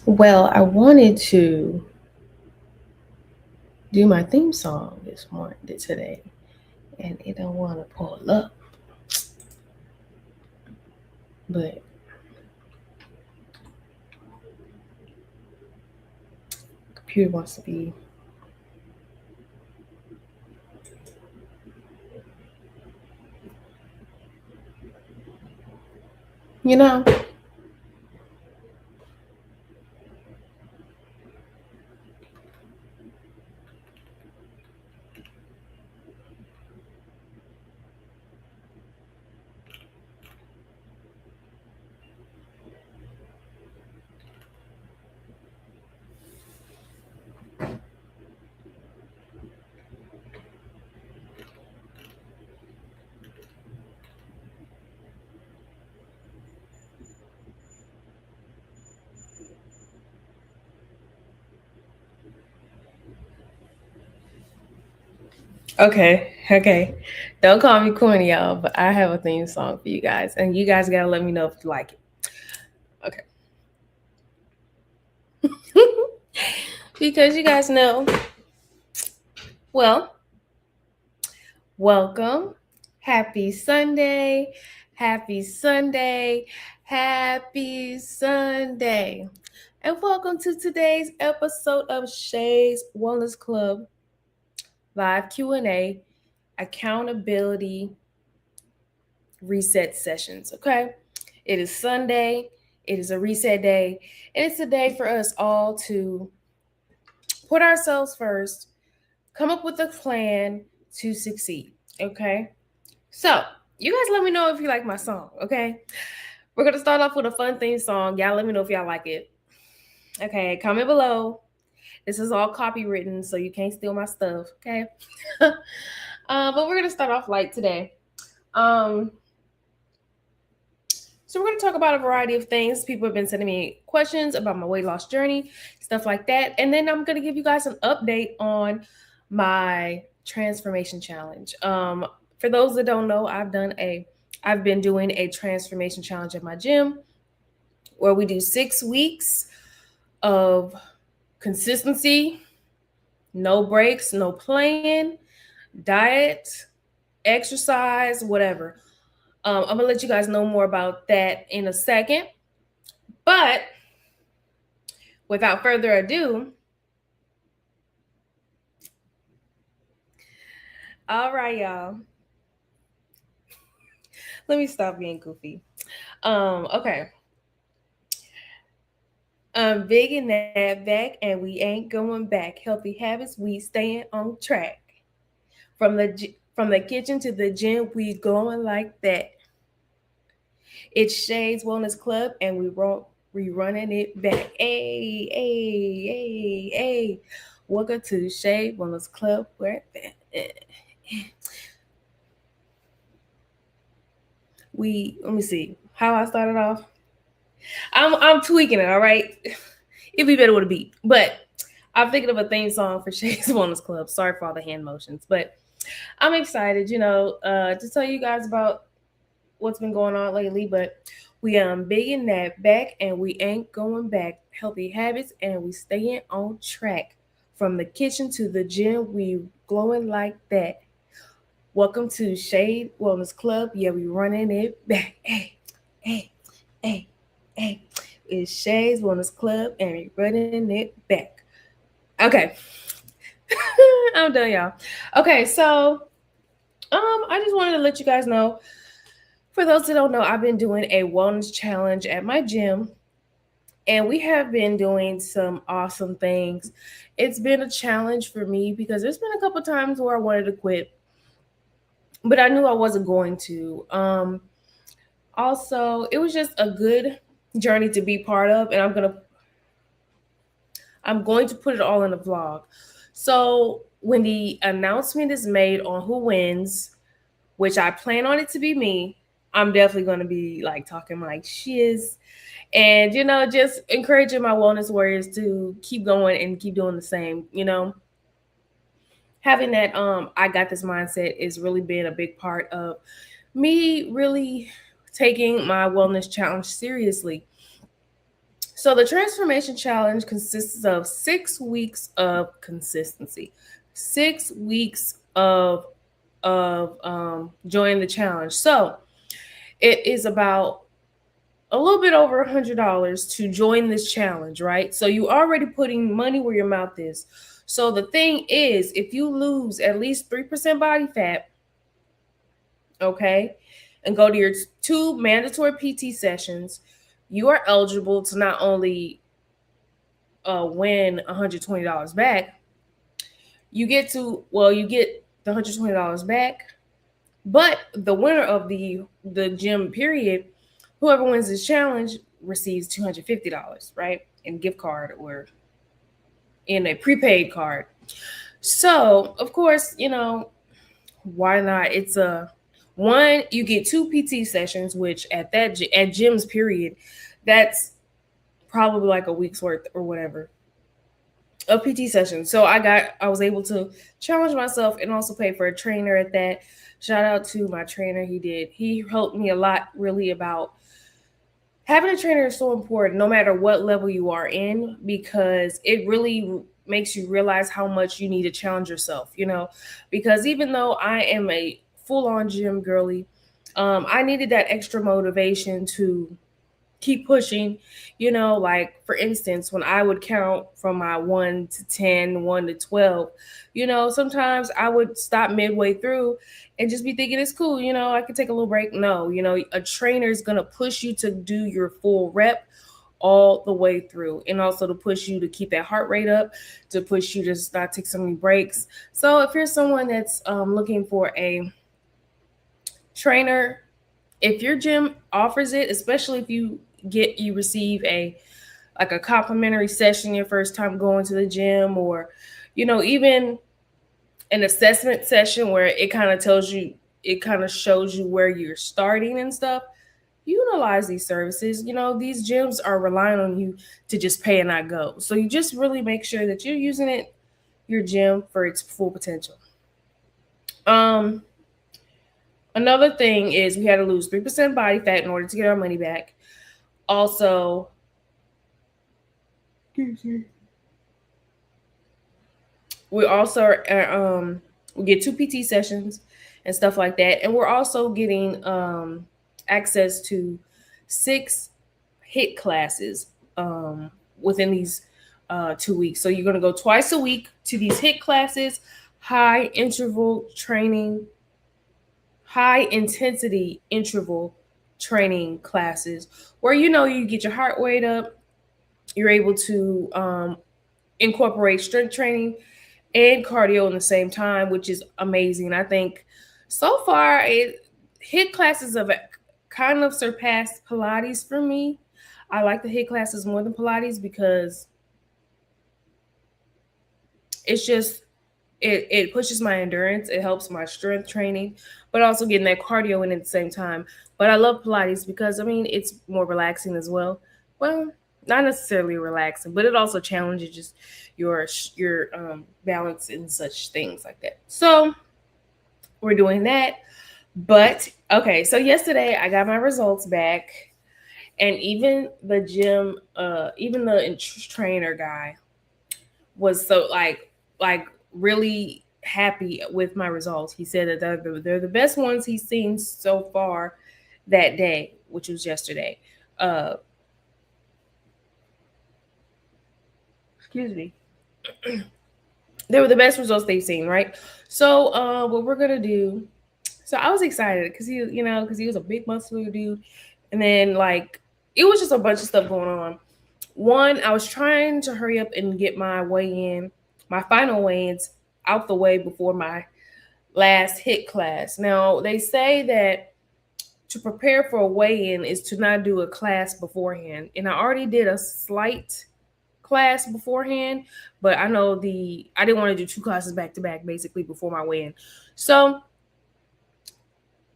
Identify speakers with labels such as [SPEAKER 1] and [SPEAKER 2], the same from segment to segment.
[SPEAKER 1] Well, I wanted to do my theme song today, and it don't want to pull up. But computer wants to be, you know. Okay. Don't call me corny, y'all, but I have a theme song for you guys, and you guys gotta let me know if you like it. Okay. Because you guys know, well, welcome. Happy Sunday. Happy Sunday. Happy Sunday. And welcome to today's episode of Shays Wellness Club live Q&A accountability reset sessions. Okay. It is Sunday. It is a reset day. And it's a day for us all to put ourselves first, come up with a plan to succeed. Okay. So, you guys let me know if you like my song. Okay. We're going to start off with a fun theme song. Y'all let me know if y'all like it. Okay. Comment below. This is all copywritten, so you can't steal my stuff. Okay. But we're going to start off light today. So we're going to talk about a variety of things. People have been sending me questions about my weight loss journey, stuff like that. And then I'm going to give you guys an update on my transformation challenge. For those that don't know, I've been doing a transformation challenge at my gym where we do 6 weeks of consistency, no breaks, no playing, diet, exercise, whatever. I'm gonna let you guys know more about that in a second. But without further ado, all right, y'all. Let me stop being goofy. Okay. Big in that back, and we ain't going back. Healthy habits, we staying on track. From the kitchen to the gym, we going like that. It's Shays Wellness Club, and we running it back. Hey, hey, hey, hey! Welcome to Shays Wellness Club. Where we let me see how I started off. I'm tweaking it. All right, it'd be better with a beat, but I'm thinking of a theme song for Shays Wellness Club. Sorry for all the hand motions, but I'm excited, to tell you guys about what's been going on lately. But we big in that back, and we ain't going back. Healthy habits, and we staying on track. From the kitchen to the gym, we glowing like that. Welcome to Shade Wellness Club. Yeah, we running it back. Hey, hey, hey, hey. It's Shay's Wellness Club, and we running it back. Okay. I'm done, y'all. Okay, so I just wanted to let you guys know. For those that don't know, I've been doing a wellness challenge at my gym, and we have been doing some awesome things. It's been a challenge for me because there's been a couple times where I wanted to quit, but I knew I wasn't going to. Also, it was just a good journey to be part of, and I'm going to put it all in a vlog. So when the announcement is made on who wins, which I plan on it to be me, I'm definitely going to be like talking like shiz, and just encouraging my wellness warriors to keep going and keep doing the same. Having that I got this mindset is really been a big part of me really taking my wellness challenge seriously. So the transformation challenge consists of 6 weeks of consistency, 6 weeks of joining the challenge. So it is about a little bit over $100 to join this challenge, right? So you already putting money where your mouth is. So the thing is, if you lose at least 3% body fat, okay, and go to your two mandatory PT sessions, you are eligible to not only win $120 back, you get the $120 back, but the winner of the gym period, whoever wins this challenge receives $250, right, in gift card or in a prepaid card. So of course, why not? It's a one, you get two PT sessions, which at gym's period, that's probably like a week's worth or whatever of PT sessions. So I was able to challenge myself and also pay for a trainer at that. Shout out to my trainer. He helped me a lot really about having a trainer is so important no matter what level you are in, because it really makes you realize how much you need to challenge yourself, because even though I am a full-on gym girly, I needed that extra motivation to keep pushing, like for instance, when I would count from my 1 to 10, 1 to 12, sometimes I would stop midway through and just be thinking it's cool, I could take a little break. No, a trainer is going to push you to do your full rep all the way through, and also to push you to keep that heart rate up, to push you to not take so many breaks. So if you're someone that's looking for a trainer, if your gym offers it, especially if you receive a complimentary session your first time going to the gym, or even an assessment session where it kind of shows you where you're starting and stuff, utilize these services. These gyms are relying on you to just pay and not go, so you just really make sure that you're using your gym for its full potential. um Another thing is we had to lose 3% body fat in order to get our money back. Also, we also we get two PT sessions and stuff like that, and we're also getting access to 6 HIIT classes within these 2 weeks. So you're going to go twice a week to these HIIT classes, high interval training, high intensity interval training classes, where you get your heart rate up. You're able to incorporate strength training and cardio in the same time, which is amazing. I think so far HIIT classes have kind of surpassed Pilates for me. I like the HIIT classes more than Pilates because it's just it pushes my endurance, it helps my strength training, but also getting that cardio in at the same time. But I love Pilates because it's more relaxing as well. Well, not necessarily relaxing, but it also challenges your balance and such things like that. So we're doing that. But okay, so yesterday I got my results back, and even the gym, even the trainer guy was so like really happy with my results. He said that they're the best ones he's seen so far that day, which was yesterday. Uh, excuse me. They were the best results they've seen, right? So what we're gonna do? So I was excited because he was a big muscular dude, and then like it was just a bunch of stuff going on. One, I was trying to hurry up and get my final weigh-ins out the way before my last HIIT class. Now, they say that to prepare for a weigh-in is to not do a class beforehand. And I already did a slight class beforehand, but I didn't want to do two classes back to back basically before my weigh-in. So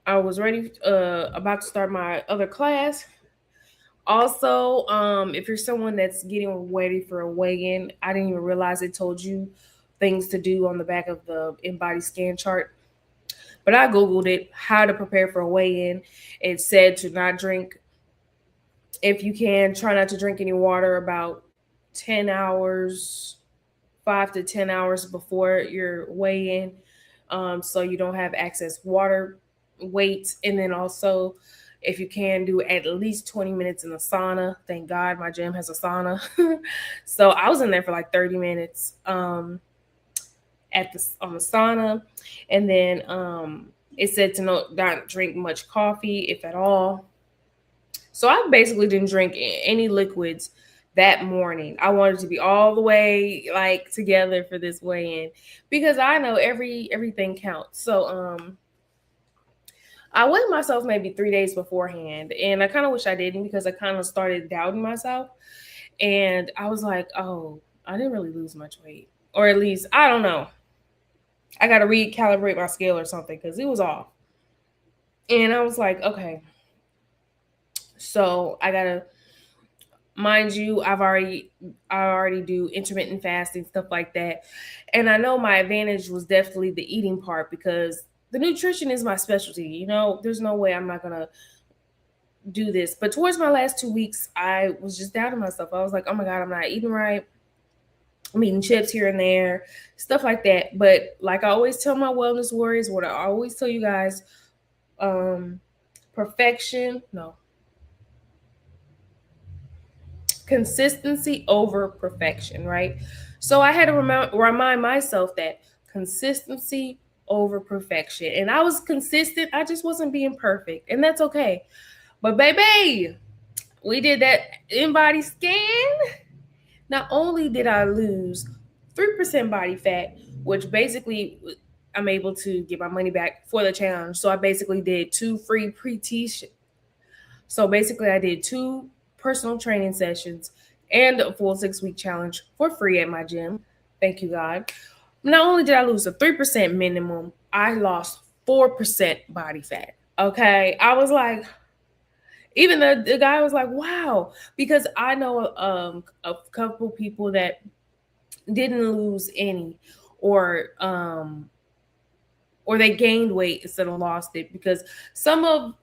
[SPEAKER 1] I was ready, about to start my other class. Also, if you're someone that's getting ready for a weigh-in, I didn't even realize it told you things to do on the back of the in-body scan chart. But I Googled it, how to prepare for a weigh-in. It said to not drink, if you can, try not to drink any water about 10 hours, 5 to 10 hours before your weigh-in, so you don't have excess water weight. And then also, if you can, do at least 20 minutes in the sauna. Thank God my gym has a sauna. So I was in there for like 30 minutes on the sauna. And then it said to not drink much coffee, if at all. So I basically didn't drink any liquids that morning. I wanted to be all the way like together for this weigh-in because I know everything counts. So I weighed myself maybe 3 days beforehand, and I kind of wish I didn't because I kind of started doubting myself, and I was like, oh, I didn't really lose much weight, or at least I don't know. I got to recalibrate my scale or something because it was off, and I was like, okay, so I gotta, mind you, I already do intermittent fasting, stuff like that. And I know my advantage was definitely the eating part because the nutrition is my specialty. There's no way I'm not gonna do this. But towards my last 2 weeks, I was just doubting myself. I was like, oh my God, I'm not eating right. I'm eating chips here and there, stuff like that. But like I always tell my wellness warriors, what I always tell you guys, um, perfection, no, consistency over perfection, right? So I had to remind myself that consistency over perfection. And I was consistent, I just wasn't being perfect. And that's okay. But baby, we did that in-body scan. Not only did I lose 3% body fat, which basically I'm able to get my money back for the challenge. So I basically did two free So basically I did two personal training sessions and a full 6-week challenge for free at my gym. Thank you, God. Not only did I lose a 3% minimum, I lost 4% body fat. Okay. I was like, even the guy was like, wow, because I know a couple people that didn't lose any, or or they gained weight instead of lost it, because some of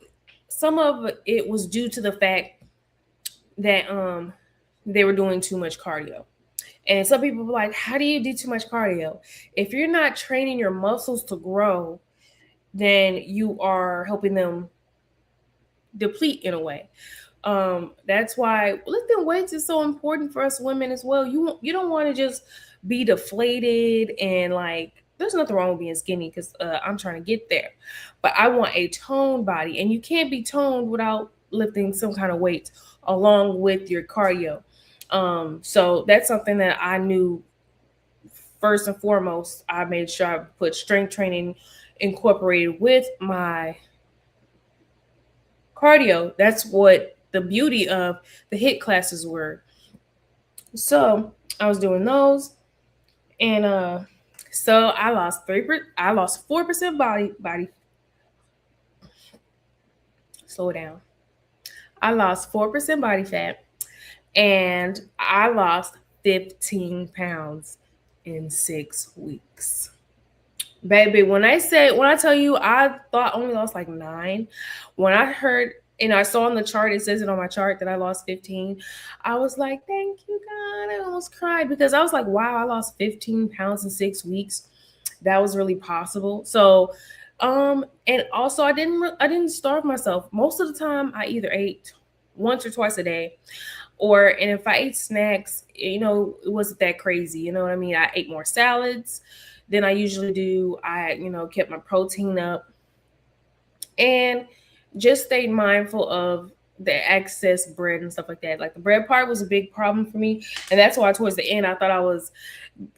[SPEAKER 1] it was due to the fact that they were doing too much cardio. And some people were like, how do you do too much cardio? If you're not training your muscles to grow, then you are helping them deplete in a way. That's why lifting weights is so important for us women as well. You don't want to just be deflated and like. There's nothing wrong with being skinny because I'm trying to get there, but I want a toned body, and you can't be toned without lifting some kind of weights along with your cardio. So that's something that I knew first and foremost. I made sure I put strength training incorporated with my cardio. That's what the beauty of the HIIT classes were. So I was doing those, and so I lost 4% body. Slow down. I lost 4% body fat, and I lost 15 pounds in 6 weeks. Baby, when I tell you I thought I only lost like 9, when I heard and I saw on the chart, it says it on my chart that I lost 15. I was like, thank you, God. I almost cried because I was like, wow, I lost 15 pounds in 6 weeks. That was really possible. So, and also I didn't starve myself. Most of the time I either ate once or twice a day, and if I ate snacks, it wasn't that crazy. You know what I mean? I ate more salads than I usually do. I, kept my protein up and just stayed mindful of the excess bread and stuff like that. Like the bread part was a big problem for me. And that's why towards the end, I thought I was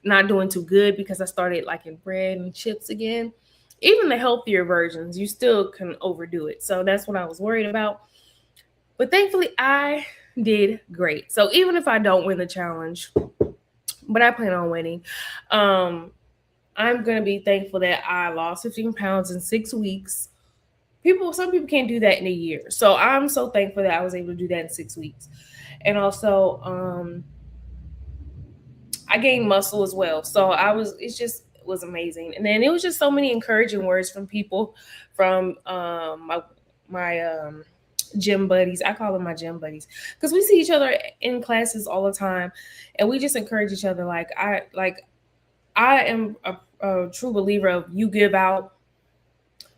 [SPEAKER 1] not doing too good because I started liking bread and chips again. Even the healthier versions, you still can overdo it. So that's what I was worried about. But thankfully, I did great. So even if I don't win the challenge, but I plan on winning, I'm gonna be thankful that I lost 15 pounds in 6 weeks. Some people can't do that in a year, so I'm so thankful that I was able to do that in 6 weeks. And also, I gained muscle as well, so it just was amazing. And then it was just so many encouraging words from people, from my gym buddies. I call them my gym buddies because we see each other in classes all the time, and we just encourage each other. I am a true believer of you give out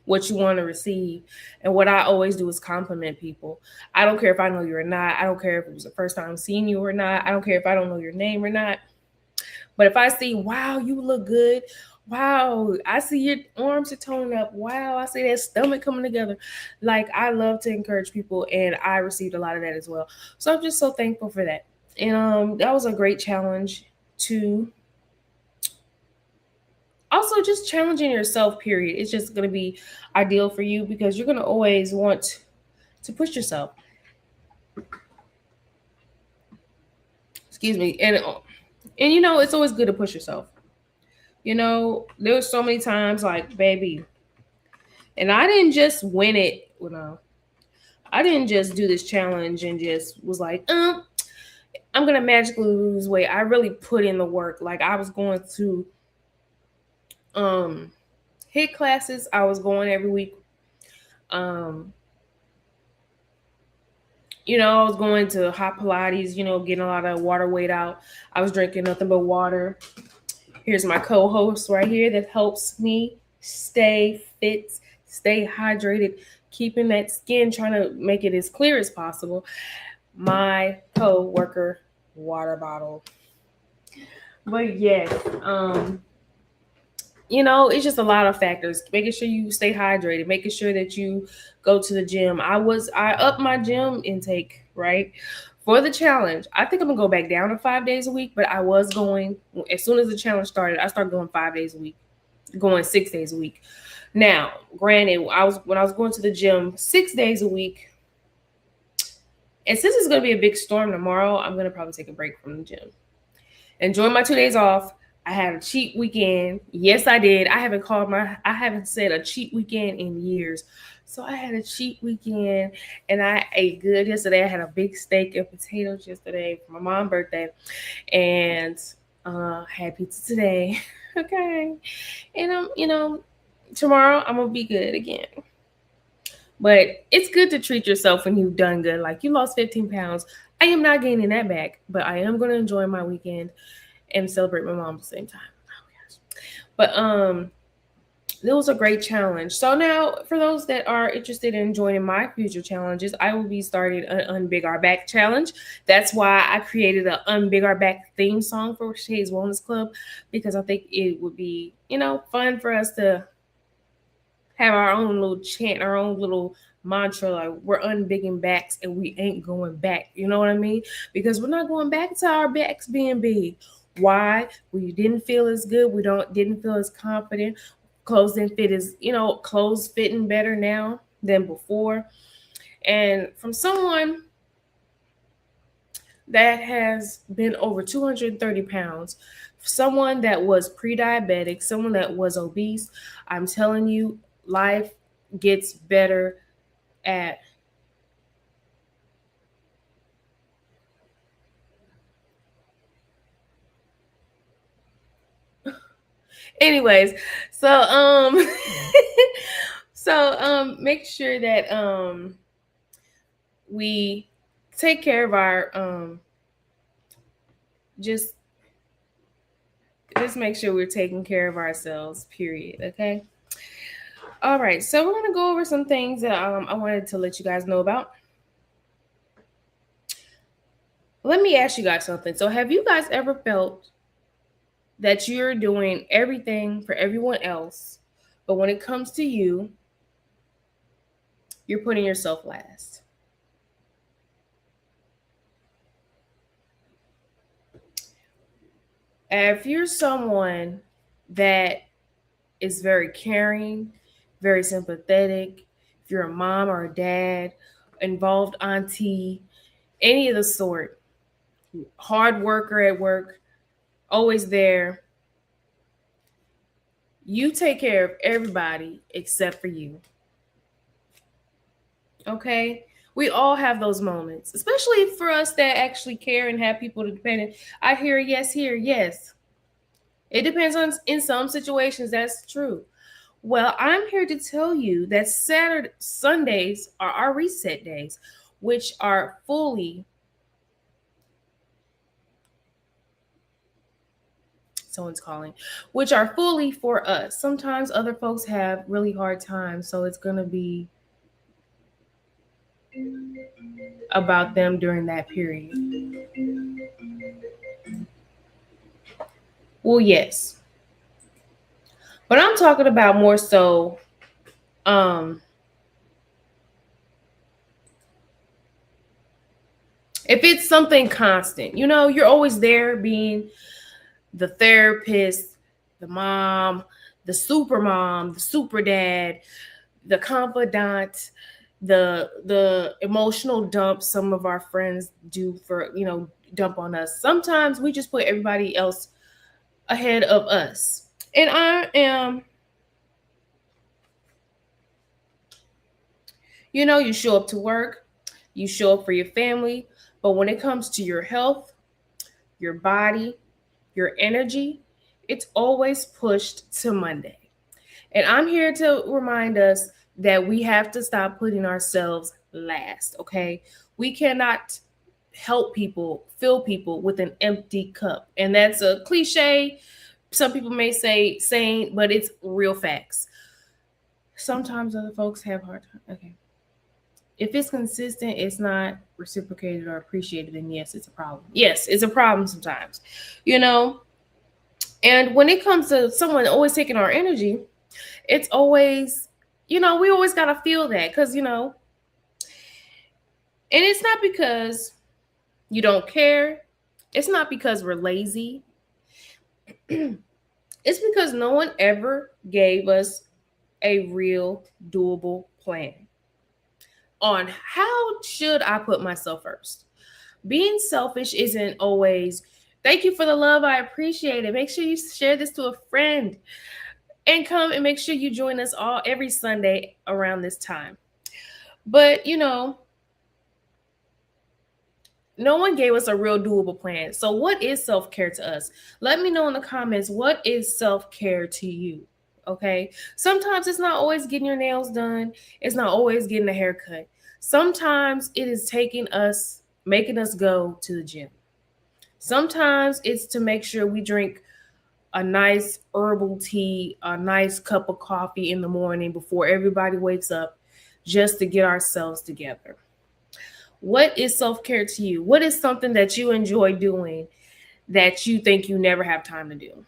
[SPEAKER 1] what you want to receive. And what I always do is compliment people. I don't care if I know you or not. I don't care if it was the first time seeing you or not. I don't care if I don't know your name or not. But if I see, wow, you look good. Wow, I see your arms are toning up. Wow, I see that stomach coming together. Like, I love to encourage people, and I received a lot of that as well. So I'm just so thankful for that. And that was a great challenge to also just challenging yourself, period. It's just going to be ideal for you because you're going to always want to push yourself. Excuse me. And it's always good to push yourself. There was so many times like, baby, and I didn't just win it. No, I didn't just do this challenge and just was like, I'm gonna magically lose weight. I really put in the work. Like I was going to HIIT classes. I was going every week. Um, I was going to hot Pilates, getting a lot of water weight out. I was drinking nothing but water. Here's my co-host right here that helps me stay fit, stay hydrated, keeping that skin, trying to make it as clear as possible. My co-worker water bottle. But yes, it's just a lot of factors. Making sure you stay hydrated, making sure that you go to the gym. I upped my gym intake, right? For the challenge. I think I'm gonna go back down to 5 days a week, but I was going as soon as the challenge started, I started going 5 days a week, going 6 days a week. Now, granted, when I was going to the gym 6 days a week, and since it's gonna be a big storm tomorrow, I'm gonna probably take a break from the gym. Enjoy my 2 days off. I had a cheap weekend. Yes, I did. I haven't said a cheap weekend in years. So I had a cheap weekend and I ate good yesterday. I had a big steak and potatoes yesterday for my mom's birthday. And had pizza today. Okay. And tomorrow I'm gonna be good again. But it's good to treat yourself when you've done good. Like you lost 15 pounds. I am not gaining that back, but I am gonna enjoy my weekend and celebrate my mom at the same time. Oh gosh. But It was a great challenge. So now, for those that are interested in joining my future challenges, I will be starting an Unbig Our Back challenge. That's why I created an Unbig Our Back theme song for Shays Wellness Club, because I think it would be, fun for us to have our own little chant, our own little mantra, like we're unbigging backs and we ain't going back. You know what I mean? Because we're not going back to our backs being big. Why? We didn't feel as good. We didn't feel as confident. Clothes didn't fit as, clothes fitting better now than before. And from someone that has been over 230 pounds, someone that was pre-diabetic, someone that was obese, I'm telling you, life gets better at anyways. So make sure that we take care of our just make sure we're taking care of ourselves, period. Okay. All right, so we're gonna go over some things that I wanted to let you guys know about. Let me ask you guys something. So, have you guys ever felt that you're doing everything for everyone else, but when it comes to you, you're putting yourself last? If you're someone that is very caring, very sympathetic, if you're a mom or a dad, involved auntie, any of the sort, hard worker at work, always there, you take care of everybody except for you. Okay? We all have those moments, especially for us that actually care and have people to depend on. I hear yes here, yes. It depends on, in some situations, that's true. Well, I'm here to tell you that Sundays are our reset days, which are fully, someone's calling, which are fully for us. Sometimes other folks have really hard times, so it's going to be about them during that period. Well, yes. But I'm talking about more so um if it's something constant, you're always there being the therapist, the mom, the super dad, the confidant, the emotional dump some of our friends do for, dump on us. Sometimes we just put everybody else ahead of us. And I am, you show up to work, you show up for your family, but when it comes to your health, your body, your energy, it's always pushed to Monday. And I'm here to remind us that we have to stop putting ourselves last, okay? We cannot help people, fill people with an empty cup. And that's a cliche. Some people may say saying, but it's real facts. Sometimes other folks have hard time. Okay. If it's consistent, it's not reciprocated or appreciated, then yes, it's a problem. Yes, it's a problem sometimes, you know. And when it comes to someone always taking our energy, it's always, we always got to feel that because, and it's not because you don't care. It's not because we're lazy. It's because no one ever gave us a real doable plan on how should I put myself first. Being selfish isn't always, thank you for the love, I appreciate it. Make sure you share this to a friend and come and make sure you join us all every Sunday around this time. But, no one gave us a real doable plan. So, what is self care to us? Let me know in the comments, what is self care to you? Okay. Sometimes it's not always getting your nails done, it's not always getting a haircut. Sometimes it is making us go to the gym. Sometimes it's to make sure we drink a nice herbal tea, a nice cup of coffee in the morning before everybody wakes up just to get ourselves together. What is self care to you? What is something that you enjoy doing that you think you never have time to do?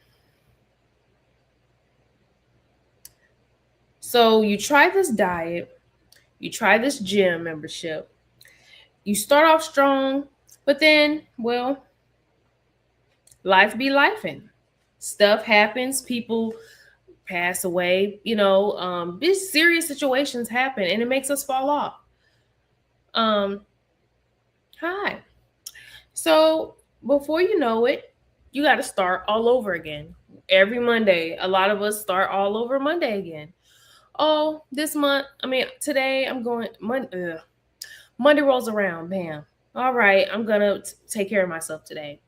[SPEAKER 1] So you try this diet, you try this gym membership, you start off strong, but then, well, life be lifing. Stuff happens, people pass away, these serious situations happen and it makes us fall off. Um, Hi. So before you know it, you got to start all over again. Every Monday, a lot of us start all over Monday again. Oh, this month, today I'm going, Monday rolls around, bam. All right, I'm going to take care of myself today.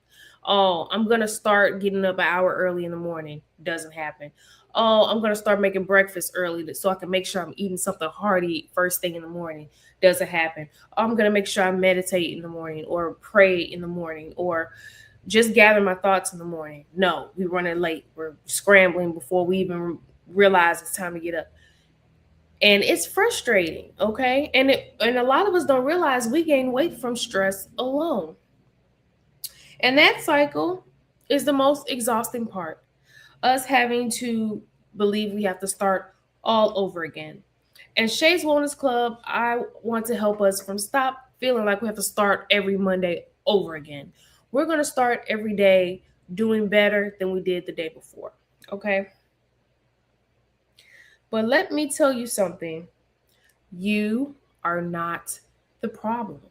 [SPEAKER 1] Oh, I'm going to start getting up an hour early in the morning. Doesn't happen. Oh, I'm going to start making breakfast early so I can make sure I'm eating something hearty first thing in the morning. Doesn't happen. Oh, I'm going to make sure I meditate in the morning or pray in the morning or just gather my thoughts in the morning. No, we're running late. We're scrambling before we even realize it's time to get up. And it's frustrating, okay? And a lot of us don't realize we gain weight from stress alone. And that cycle is the most exhausting part. Us having to believe we have to start all over again. And Shays Wellness Club, I want to help us from stop feeling like we have to start every Monday over again. We're going to start every day doing better than we did the day before. Okay? But let me tell you something. You are not the problem.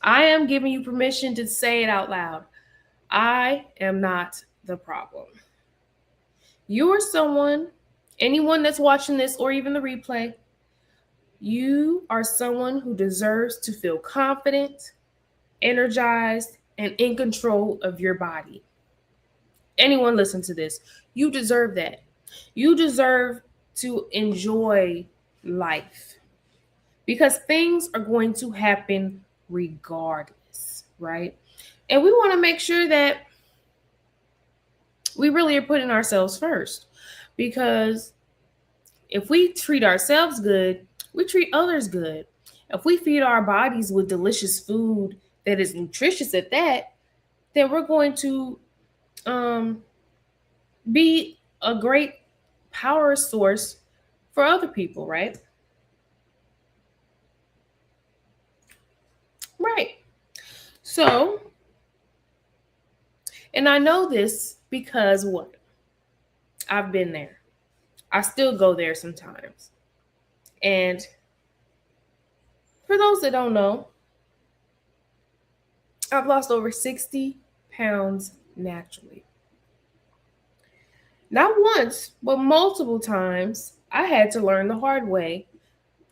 [SPEAKER 1] I am giving you permission to say it out loud. I am not the problem. You are someone, anyone that's watching this or even the replay, you are someone who deserves to feel confident, energized, and in control of your body. Anyone listen to this, you deserve that. You deserve to enjoy life because things are going to happen regardless, right? And we want to make sure that we really are putting ourselves first because if we treat ourselves good, we treat others good. If we feed our bodies with delicious food that is nutritious at that, then we're going to um, be a great power source for other people, right? Right. So, and I know this because what? I've been there. I still go there sometimes. And for those that don't know, I've lost over 60 pounds naturally. Not once, but multiple times, I had to learn the hard way.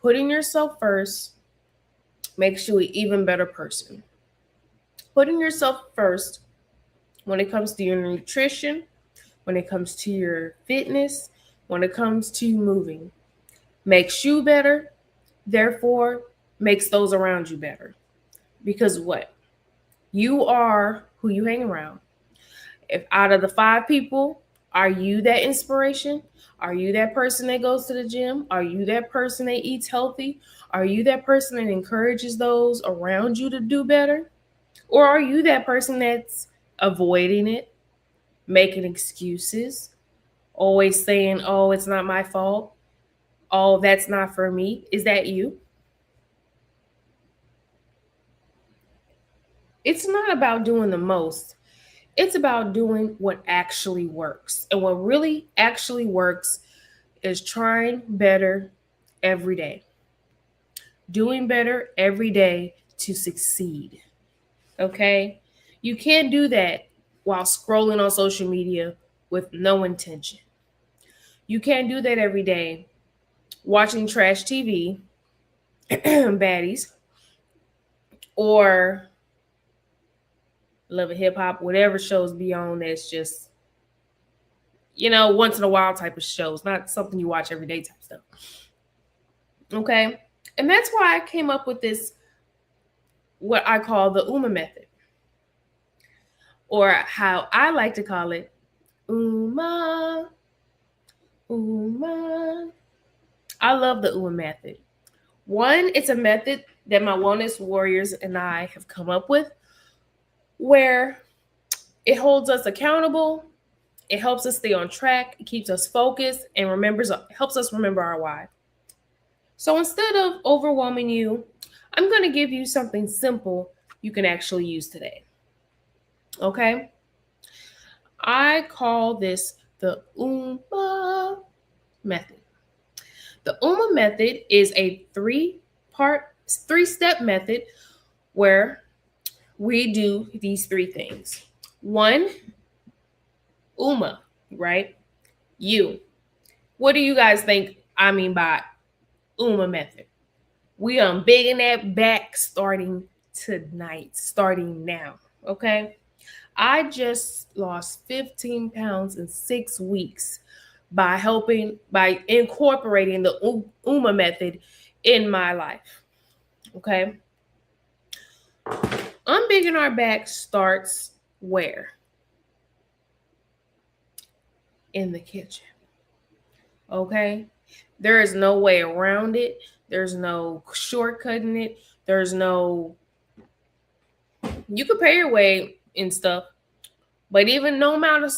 [SPEAKER 1] Putting yourself first makes you an even better person. Putting yourself first when it comes to your nutrition, when it comes to your fitness, when it comes to moving, makes you better, therefore, makes those around you better. Because what? You are who you hang around. If out of the 5 people, are you that inspiration? Are you that person that goes to the gym? Are you that person that eats healthy? Are you that person that encourages those around you to do better? Or are you that person that's avoiding it, making excuses, always saying, oh, it's not my fault? Oh, that's not for me. Is that you? It's not about doing the most. It's about doing what actually works. And what really actually works is trying better every day, doing better every day to succeed. Okay? You can't do that while scrolling on social media with no intention. You can't do that every day watching trash TV, baddies, or Love and Hip Hop, whatever shows be on that's just, once in a while type of shows, not something you watch every day type stuff. Okay? And that's why I came up with this, what I call the UMA method, or how I like to call it, Uma, Uma. I love the Uma method. One, it's a method that my wellness warriors and I have come up with where it holds us accountable, it helps us stay on track, it keeps us focused, and helps us remember our why. So instead of overwhelming you, I'm going to give you something simple you can actually use today. Okay? I call this the UMA method. The UMA method is a three-step method where we do these three things. One, UMA, right? You. What do you guys think I mean by UMA method? We are big in that back starting tonight, starting now. Okay. I just lost 15 pounds in 6 weeks by incorporating the UMA method in my life. Okay. Unbigging our back starts where? In the kitchen. Okay. There is no way around it. There's no shortcutting it. You could pay your way and stuff, but even no amount of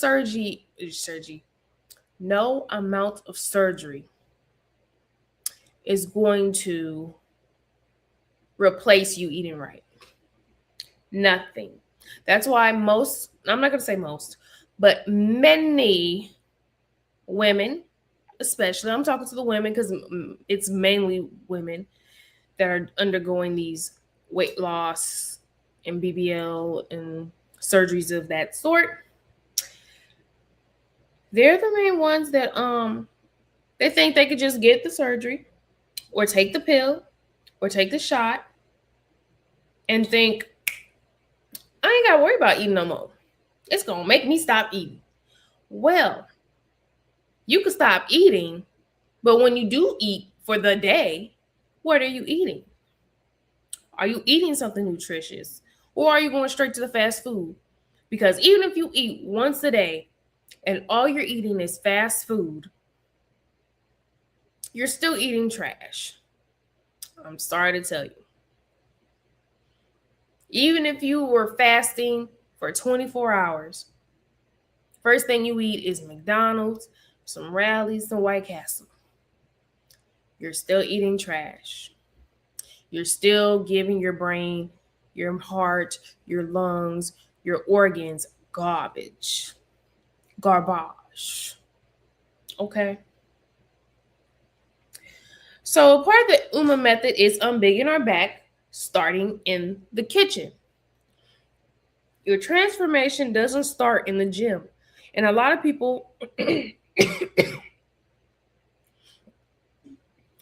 [SPEAKER 1] no amount of surgery is going to replace you eating right. Nothing. That's why I'm not going to say most, but many women, especially, I'm talking to the women because it's mainly women that are undergoing these weight loss and BBL and surgeries of that sort. They're the main ones that they think they could just get the surgery or take the pill or take the shot and think, I ain't got to worry about eating no more. It's going to make me stop eating. Well, you can stop eating, but when you do eat for the day, what are you eating? Are you eating something nutritious? Or are you going straight to the fast food? Because even if you eat once a day and all you're eating is fast food, you're still eating trash. I'm sorry to tell you. Even if you were fasting for 24 hours, first thing you eat is McDonald's, some Rallies, some White Castle. You're still eating trash. You're still giving your brain, your heart, your lungs, your organs garbage. Okay? So part of the UMA method is unbigging our back, starting in the kitchen. Your transformation doesn't start in the gym. And a lot of people,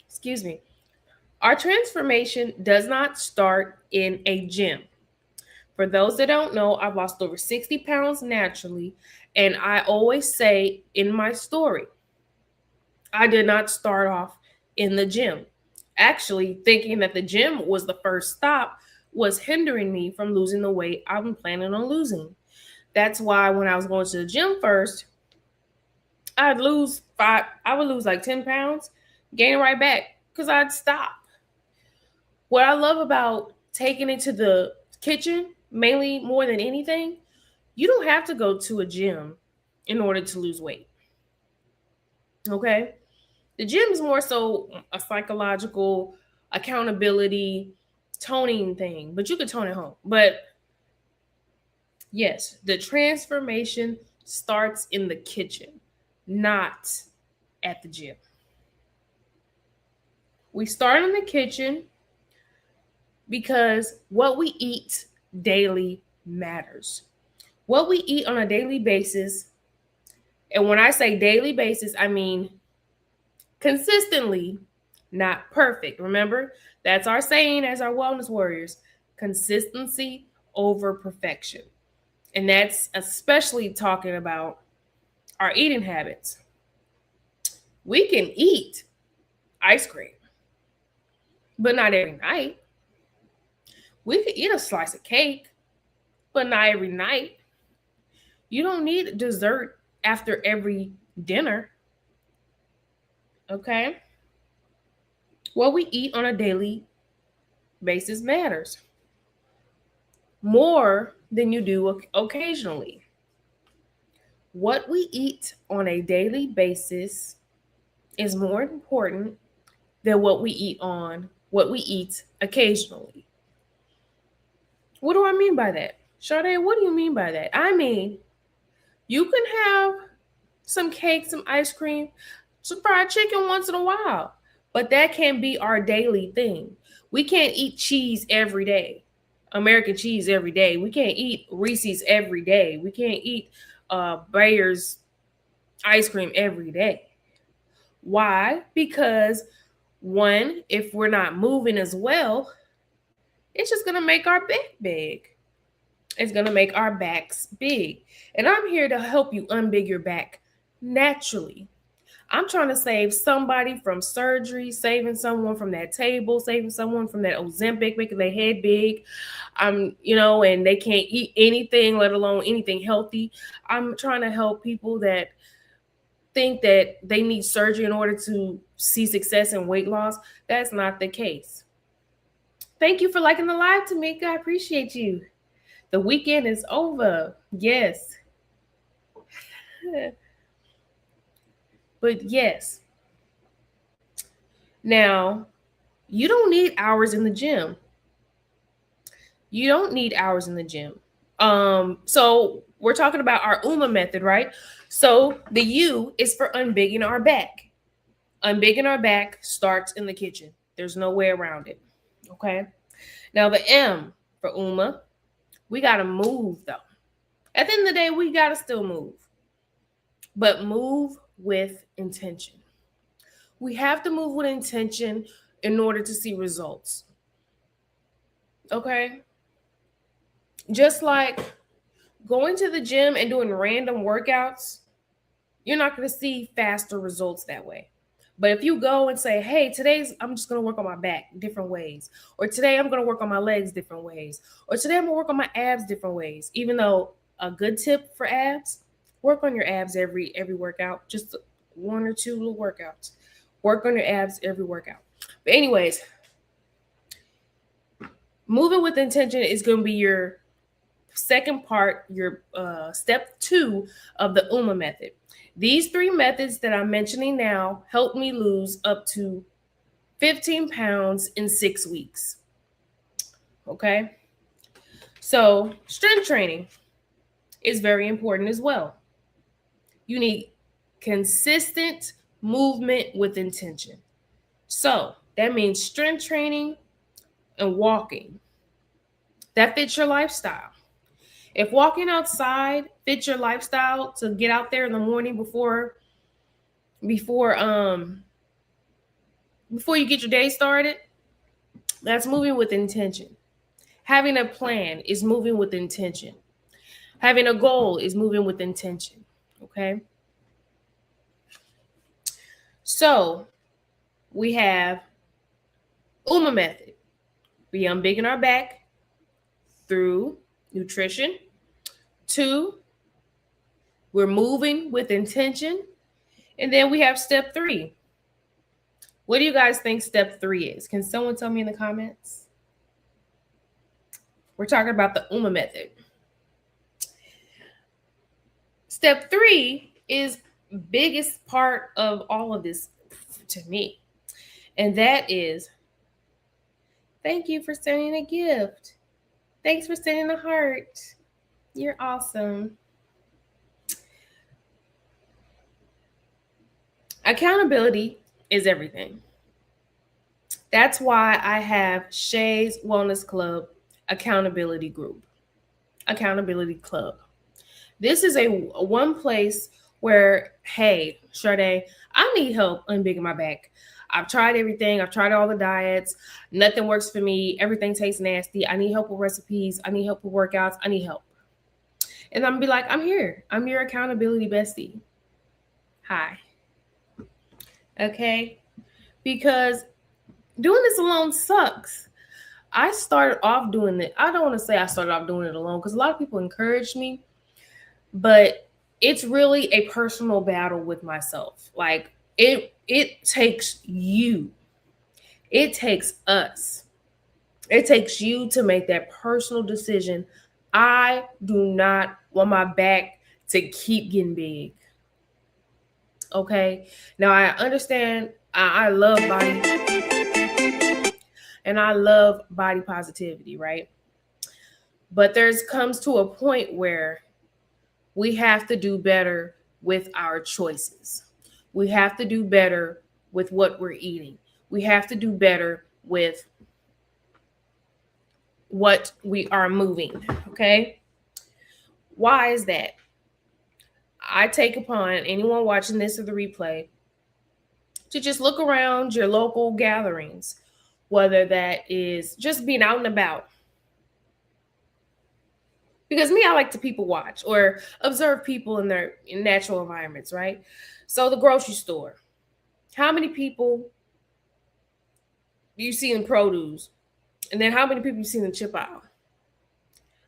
[SPEAKER 1] excuse me, our transformation does not start in a gym. For those that don't know, I've lost over 60 pounds naturally. And I always say in my story, I did not start off in the gym. Actually, thinking that the gym was the first stop was hindering me from losing the weight I'm planning on losing. That's why when I was going to the gym first, I would lose like 10 pounds, gain it right back because I'd stop. What I love about taking it to the kitchen, mainly more than anything, you don't have to go to a gym in order to lose weight. Okay? The gym is more so a psychological accountability toning thing, but you can tone at home. But yes, the transformation starts in the kitchen, not at the gym. We start in the kitchen because what we eat daily matters. What we eat on a daily basis, and when I say daily basis, I mean consistently, not perfect. Remember, that's our saying as our wellness warriors: consistency over perfection. And that's especially talking about our eating habits. We can eat ice cream, but not every night. We could eat a slice of cake, but not every night. You don't need dessert after every dinner. Okay? What we eat on a daily basis matters more than you do occasionally. What we eat on a daily basis is more important than what we eat occasionally. What do I mean by that? Sharday, what do you mean by that? I mean, you can have some cake, some ice cream, some fried chicken once in a while, but that can't be our daily thing. We can't eat cheese every day, American cheese every day. We can't eat Reese's every day. We can't eat Bayer's ice cream every day. Why? Because one, if we're not moving as well, it's just gonna make our back big. It's gonna make our backs big. And I'm here to help you unbig your back naturally. I'm trying to save somebody from surgery, saving someone from that table, saving someone from that Ozempic, making their head big. And they can't eat anything, let alone anything healthy. I'm trying to help people that think that they need surgery in order to see success in weight loss. That's not the case. Thank you for liking the live, Tamika. I appreciate you. The weekend is over. Yes. But yes. Now, you don't need hours in the gym. You don't need hours in the gym. So we're talking about our UMA method, right? So the U is for unbigging our back. Unbigging our back starts in the kitchen. There's no way around it. Okay. Now the M for UMA, we gotta move though. At the end of the day, we gotta still move. But move with intention. We have to move with intention in order to see results. Okay? Just like going to the gym and doing random workouts, you're not going to see faster results that way. But if you go and say, hey, I'm just going to work on my back different ways, or today I'm going to work on my legs different ways, or today I'm going to work on my abs different ways, even though a good tip for abs, work on your abs every workout, just one or two little workouts. Work on your abs every workout. But anyways, moving with intention is going to be your second part, your step 2 of the UMA method. These 3 methods that I'm mentioning now help me lose up to 15 pounds in 6 weeks. Okay? So, strength training is very important as well. You need consistent movement with intention. So, that means strength training and walking. That fits your lifestyle. If walking outside fits your lifestyle to get out there in the morning before you get your day started, that's moving with intention. Having a plan is moving with intention. Having a goal is moving with intention. Okay? So, we have UMA method. We unbigging our back through nutrition. 2, we're moving with intention. And then we have step 3. What do you guys think step 3 is? Can someone tell me in the comments? We're talking about the UMA method. Step 3 is biggest part of all of this to me. And that is, thank you for sending a gift. Thanks for sending a heart. You're awesome. Accountability is everything. That's why I have Shays Wellness Club Accountability Group. Accountability Club. This is a one place where, hey, Sharday, I need help unbigging my back. I've tried everything. I've tried all the diets. Nothing works for me. Everything tastes nasty. I need help with recipes. I need help with workouts. I need help. And I'm going to be like, I'm here. I'm your accountability bestie. Hi. Okay? Because doing this alone sucks. I started off doing it. I don't want to say I started off doing it alone because a lot of people encouraged me. But it's really a personal battle with myself. Like it takes you. It takes us. It takes you to make that personal decision. I do not want my back to keep getting big. Okay. Now I understand I love body and I love body positivity, right? But there's comes to a point where we have to do better with our choices. We have to do better with what we're eating. We have to do better with what we are moving. Okay. Why is that? I take upon anyone watching this or the replay to just look around your local gatherings, whether that is just being out and about. Because me, I like to people watch or observe people in their natural environments, right? So the grocery store, how many people do you see in produce? And then how many people you see in the chip aisle?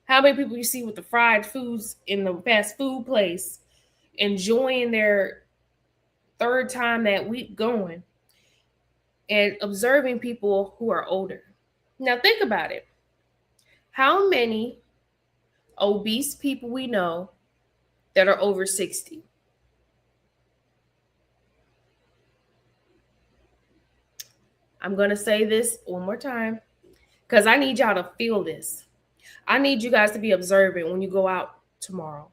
[SPEAKER 1] How many people you see with the fried foods in the fast food place, enjoying their third time that week going and observing people who are older? Now think about it. How many obese people we know that are over 60? I'm going to say this one more time because I need y'all to feel this. I need you guys to be observant when you go out tomorrow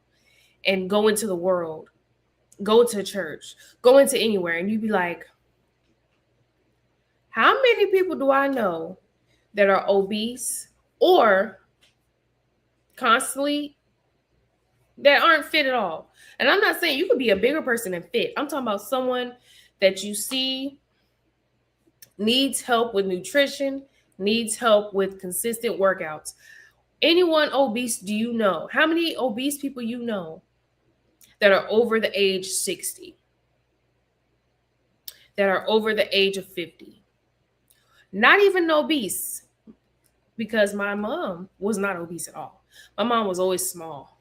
[SPEAKER 1] and go into the world, go to church, go into anywhere, and you be like, how many people do I know that are obese or constantly that aren't fit at all? And I'm not saying you could be a bigger person and fit. I'm talking about someone that you see needs help with nutrition, needs help with consistent workouts. Anyone obese do you know? How many obese people you know that are over the age 60? That are over the age of 50? Not even obese, because my mom was not obese at all. My mom was always small.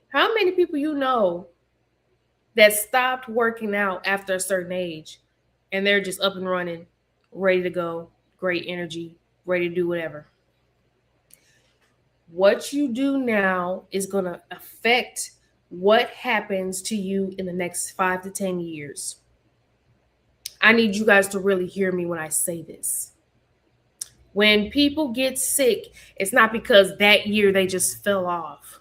[SPEAKER 1] How many people you know that stopped working out after a certain age and they're just up and running, ready to go, great energy, ready to do whatever? What you do now is going to affect what happens to you in the next 5 to 10 years. I need you guys to really hear me when I say this. When people get sick, it's not because that year they just fell off.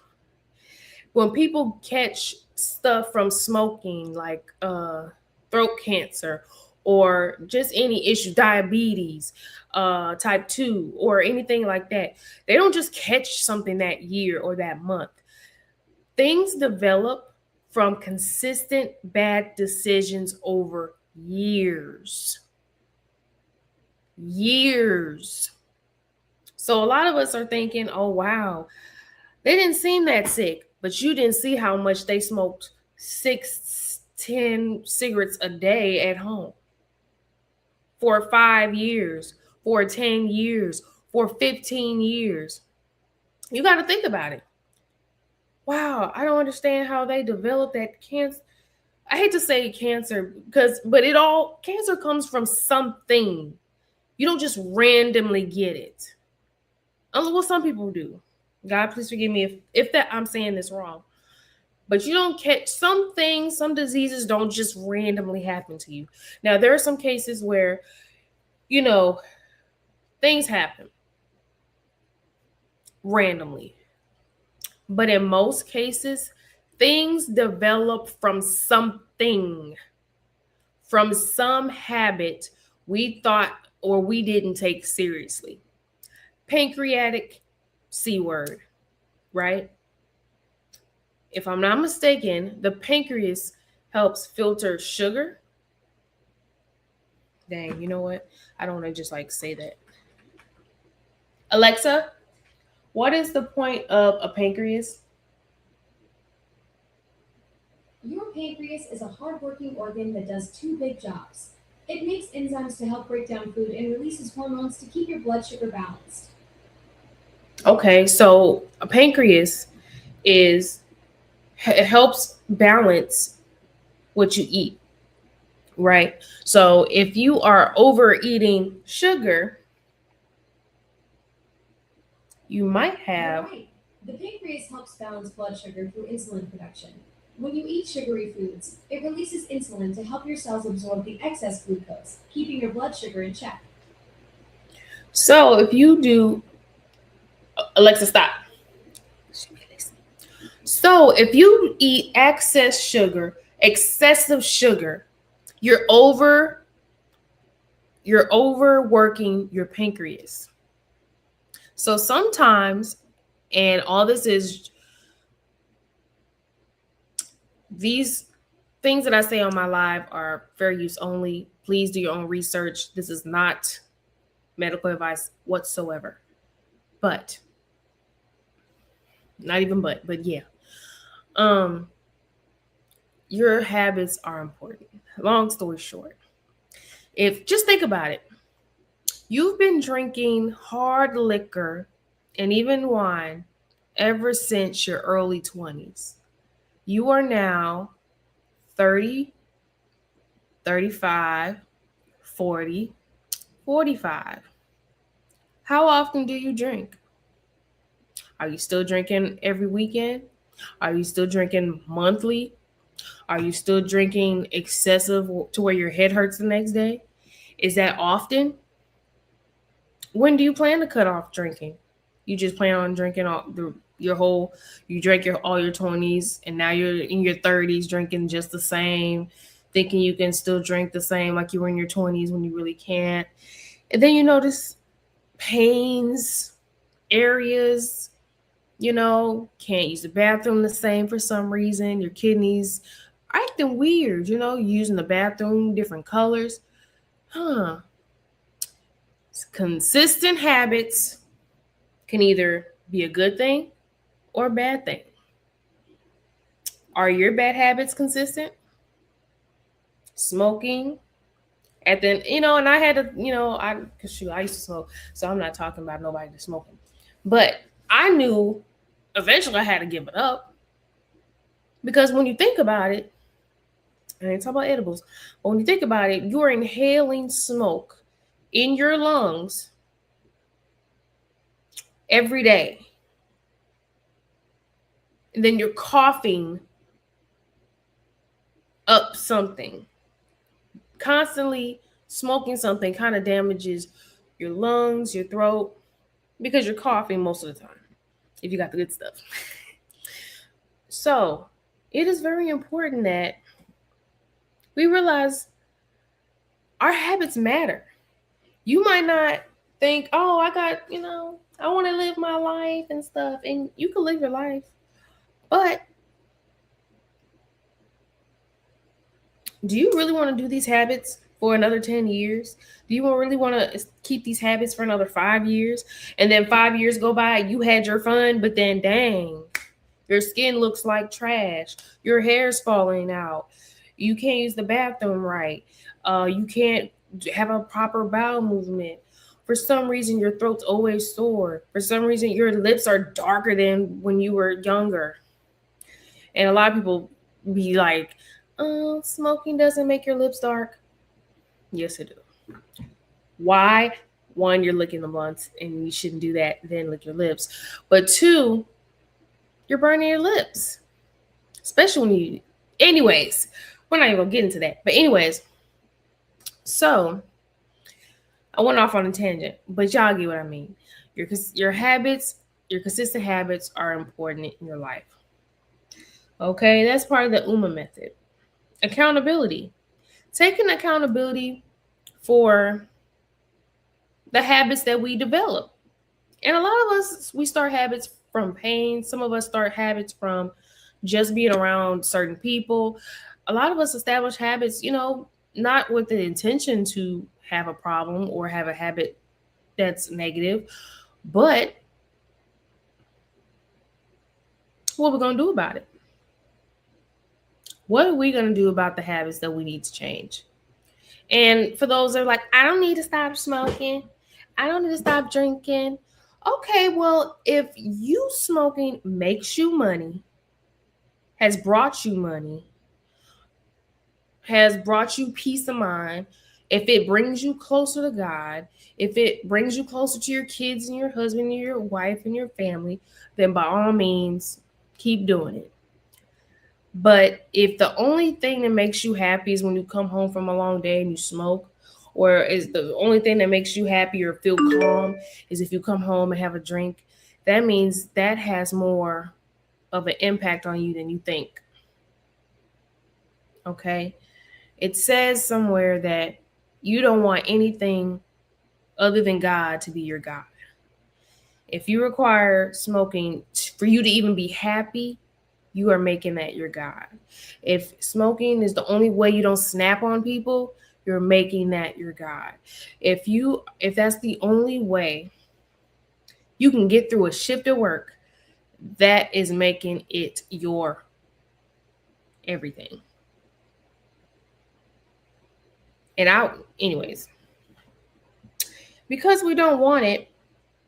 [SPEAKER 1] When people catch stuff from smoking, like throat cancer or just any issue, diabetes, type 2, or anything like that, they don't just catch something that year or that month. Things develop from consistent bad decisions over years. Years. So a lot of us are thinking, oh, wow, they didn't seem that sick, but you didn't see how much they smoked 6, 10 cigarettes a day at home for 5 years, for 10 years, for 15 years. You got to think about it. Wow, I don't understand how they developed that cancer. I hate to say cancer but cancer comes from something. You don't just randomly get it. Well, some people do. God, please forgive me if that I'm saying this wrong. But you don't catch some things, some diseases don't just randomly happen to you. Now, there are some cases where, things happen randomly. But in most cases, things develop from something, from some habit we thought or we didn't take seriously. Pancreatic, C word, right? If I'm not mistaken, the pancreas helps filter sugar. Dang, you know what? I don't want to just say that. Alexa, what is the point of a pancreas?
[SPEAKER 2] Your pancreas is a hardworking organ that does two big jobs. It makes enzymes to help break down food and releases hormones to keep your blood sugar balanced.
[SPEAKER 1] Okay, so a pancreas is It helps balance what you eat, right? So if you are overeating sugar, you might
[SPEAKER 2] You're
[SPEAKER 1] have.
[SPEAKER 2] right. The pancreas helps balance blood sugar through insulin production. When you eat sugary foods, it releases insulin to help your cells absorb the excess glucose, keeping your blood sugar in check.
[SPEAKER 1] So if you do, Alexa, stop. So if you eat excessive sugar, you're over you're overworking your pancreas. So sometimes, and all this is, these things that I say on my live are fair use only. Please do your own research. This is not medical advice whatsoever. But not even but yeah. Um your habits are important. Long story short, if just think about it. You've been drinking hard liquor and even wine ever since your early 20s. You are now 30, 35, 40, 45. How often do you drink? Are you still drinking every weekend? Are you still drinking monthly? Are you still drinking excessive to where your head hurts the next day? Is that often? When do you plan to cut off drinking? You just plan on drinking your whole, you drank your all your 20s and now you're in your 30s drinking just the same, thinking you can still drink the same like you were in your 20s when you really can't. And then you notice pains, areas, can't use the bathroom the same for some reason. Your kidneys are acting weird, using the bathroom different colors. Huh. Consistent habits can either be a good thing or a bad thing. Are your bad habits consistent? Smoking at the and I had to, cause shoot, I used to smoke, so I'm not talking about nobody that's smoking. But I knew eventually I had to give it up because when you think about it, I ain't talking about edibles, but when you think about it, you're inhaling smoke in your lungs every day. And then you're coughing up something. Constantly smoking something kind of damages your lungs, your throat, because you're coughing most of the time if you got the good stuff. So it is very important that we realize our habits matter. You might not think, oh, I want to live my life and stuff. And you can live your life. But do you really want to do these habits for another 10 years? Do you really want to keep these habits for another 5 years? And then 5 years go by, you had your fun, but then dang, your skin looks like trash. Your hair's falling out. You can't use the bathroom right. You can't have a proper bowel movement. For some reason, your throat's always sore. For some reason, your lips are darker than when you were younger. And a lot of people be like, smoking doesn't make your lips dark. Yes, it do. Why? One, you're licking the blunts and you shouldn't do that, then lick your lips. But two, you're burning your lips. Especially when you, anyways, we're not even gonna get into that. But anyways, so I went off on a tangent, but y'all get what I mean. Your habits, your consistent habits are important in your life. Okay, that's part of the UMA method. Accountability. Taking accountability for the habits that we develop. And a lot of us, we start habits from pain. Some of us start habits from just being around certain people. A lot of us establish habits, not with the intention to have a problem or have a habit that's negative, but what we're going to do about it. What are we going to do about the habits that we need to change? And for those that are like, I don't need to stop smoking, I don't need to stop drinking. Okay, well, if you smoking makes you money, has brought you money, has brought you peace of mind, if it brings you closer to God, if it brings you closer to your kids and your husband and your wife and your family, then by all means, keep doing it. But if the only thing that makes you happy is when you come home from a long day and you smoke, or is the only thing that makes you happy or feel calm is if you come home and have a drink, that means that has more of an impact on you than you think. Okay? It says somewhere that you don't want anything other than God to be your God. If you require smoking for you to even be happy, you are making that your God. If smoking is the only way you don't snap on people, you're making that your God. If that's the only way you can get through a shift at work, that is making it your everything. And I anyways, because we don't want it,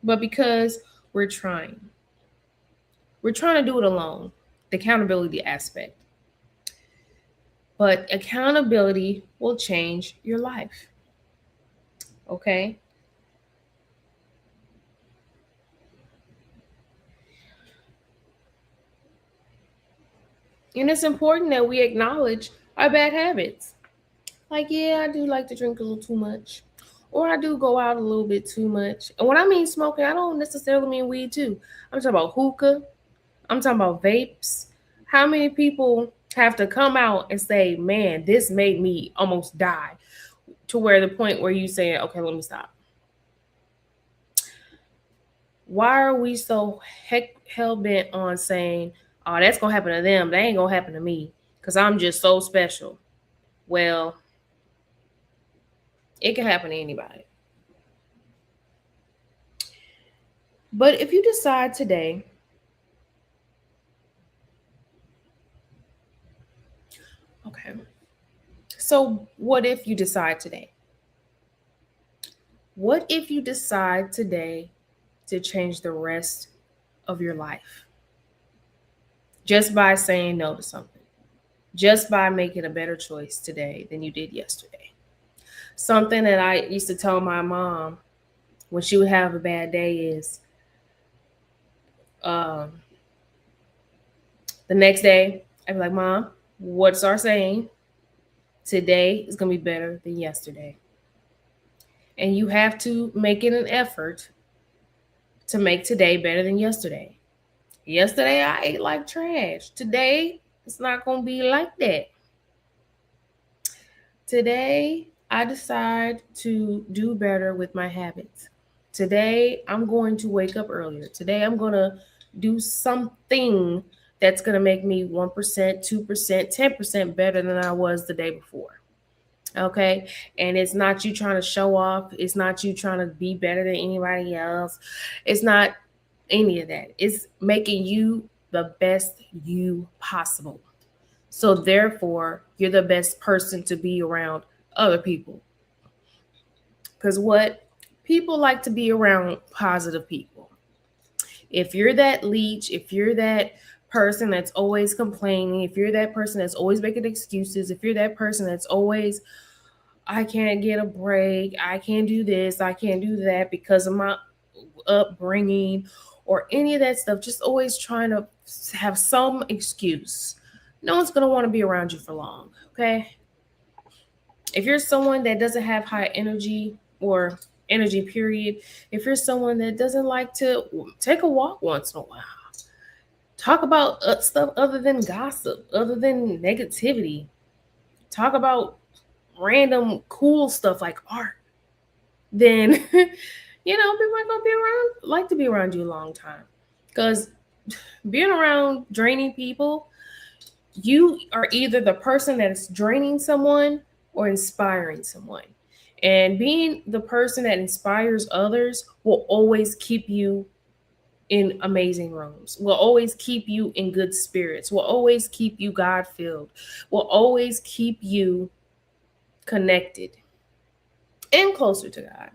[SPEAKER 1] but because we're trying. We're trying to do it alone. The accountability aspect. But accountability will change your life. Okay? And it's important that we acknowledge our bad habits. Like, yeah, I do like to drink a little too much. Or I do go out a little bit too much. And when I mean smoking, I don't necessarily mean weed too. I'm talking about hookah. I'm talking about vapes. How many people have to come out and say, man, this made me almost die, to where the point where you say, okay, let me stop. Why are we so hell bent on saying, oh, that's going to happen to them? That ain't going to happen to me because I'm just so special? Well, it can happen to anybody. But if you decide today, okay, so what if you decide today? What if you decide today to change the rest of your life just by saying no to something, just by making a better choice today than you did yesterday? Something that I used to tell my mom when she would have a bad day is um, the next day, I'd be like, Mom, what's our saying? Today is going to be better than yesterday. And you have to make it an effort to make today better than yesterday. Yesterday, I ate like trash. Today, it's not going to be like that. Today, I decide to do better with my habits. Today, I'm going to wake up earlier. Today, I'm going to do something that's going to make me 1%, 2%, 10% better than I was the day before. Okay. And it's not you trying to show off. It's not you trying to be better than anybody else. It's not any of that. It's making you the best you possible. So therefore, you're the best person to be around other people. Because what people like to be around positive people. If you're that leech, if you're that person that's always complaining, if you're that person that's always making excuses, if you're that person that's always, I can't get a break, I can't do this, I can't do that because of my upbringing or any of that stuff, just always trying to have some excuse, no one's going to want to be around you for long. Okay? If you're someone that doesn't have high energy or energy period, if you're someone that doesn't like to take a walk once in a while, talk about stuff other than gossip, other than negativity, talk about random cool stuff like art, then people are gonna be around, like to be around you a long time. Because being around draining people, you are either the person that's draining someone or inspiring someone. And being the person that inspires others will always keep you in amazing rooms, will always keep you in good spirits, will always keep you God filled, will always keep you connected and closer to God.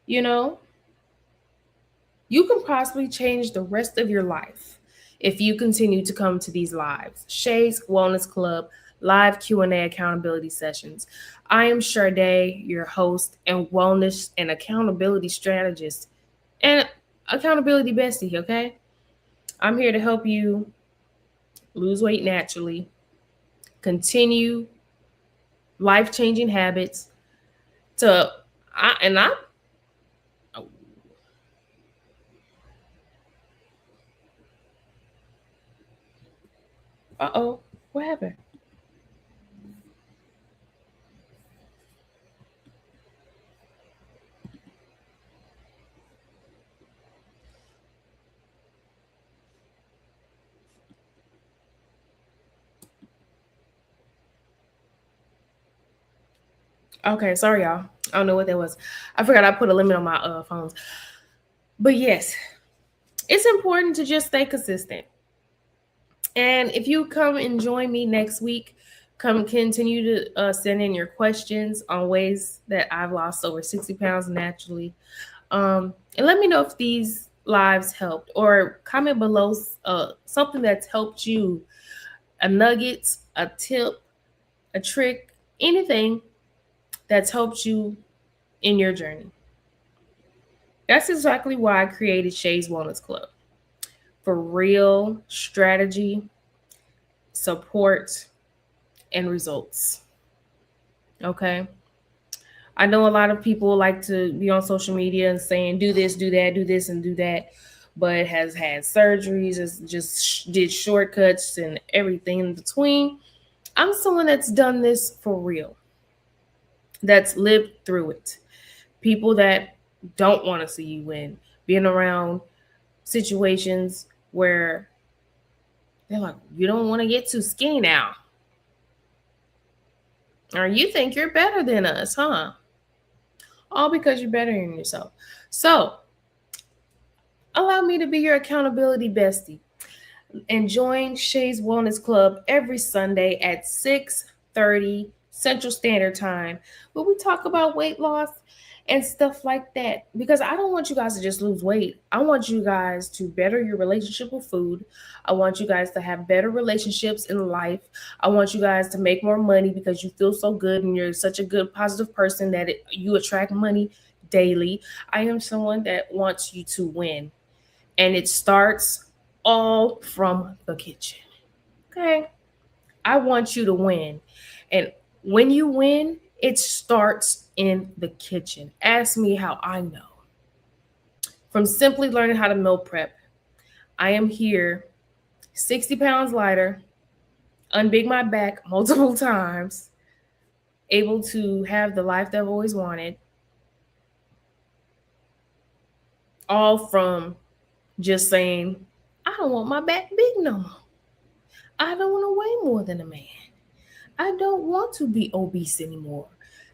[SPEAKER 1] You know, you can possibly change the rest of your life if you continue to come to these lives. Shays Wellness Club live Q&A accountability sessions. I am Sharday, your host and wellness and accountability strategist and accountability bestie, okay? I'm here to help you lose weight naturally, continue life-changing habits to I and I uh-oh, what happened? Okay, sorry y'all. I don't know what that was. I forgot I put a limit on my phones. But yes, it's important to just stay consistent. And if you come and join me next week, come continue to send in your questions on ways that I've lost over 60 pounds naturally. And let me know if these lives helped, or comment below something that's helped you, a nugget, a tip, a trick, anything that's helped you in your journey. That's exactly why I created Shays Wellness Club, for real strategy, support, and results. Okay. I know a lot of people like to be on social media and saying, do this, do that, do this, and do that, but has had surgeries, has just did shortcuts and everything in between. I'm someone that's done this for real, that's lived through it. People that don't want to see you win, being around situations where they're like, you don't want to get too skinny now. Or you think you're better than us, huh? All because you're better than yourself. So allow me to be your accountability bestie and join Shay's Wellness Club every Sunday at 6:30 Central Standard Time, where we talk about weight loss and stuff like that. Because I don't want you guys to just lose weight. I want you guys to better your relationship with food. I want you guys to have better relationships in life. I want you guys to make more money because you feel so good and you're such a good, positive person that you attract money daily. I am someone that wants you to win, and it starts all from the kitchen. Okay? I want you to win. And when you win, it starts in the kitchen. Ask me how I know. From simply learning how to meal prep, I am here 60 pounds lighter, unbig my back multiple times, able to have the life that I've always wanted, all from just saying, I don't want my back big no more. I don't want to weigh more than a man. I don't want to be obese anymore.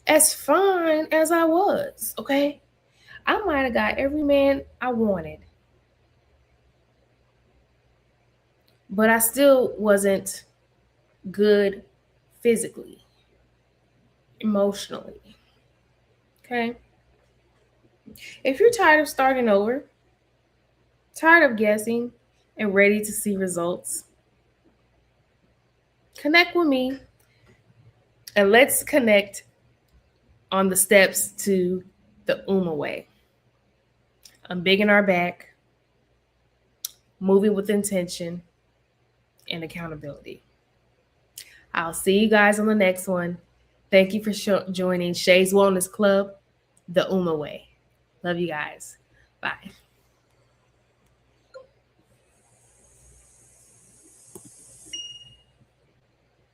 [SPEAKER 1] As fine as I was, okay? I might have got every man I wanted, but I still wasn't good physically, emotionally, okay? If you're tired of starting over, tired of guessing, and ready to see results, connect with me and let's connect on the steps to the UMA way. I'm big in our back, moving with intention and accountability. I'll see you guys on the next one. Thank you for joining Shay's Wellness Club, the UMA way. Love you guys. Bye.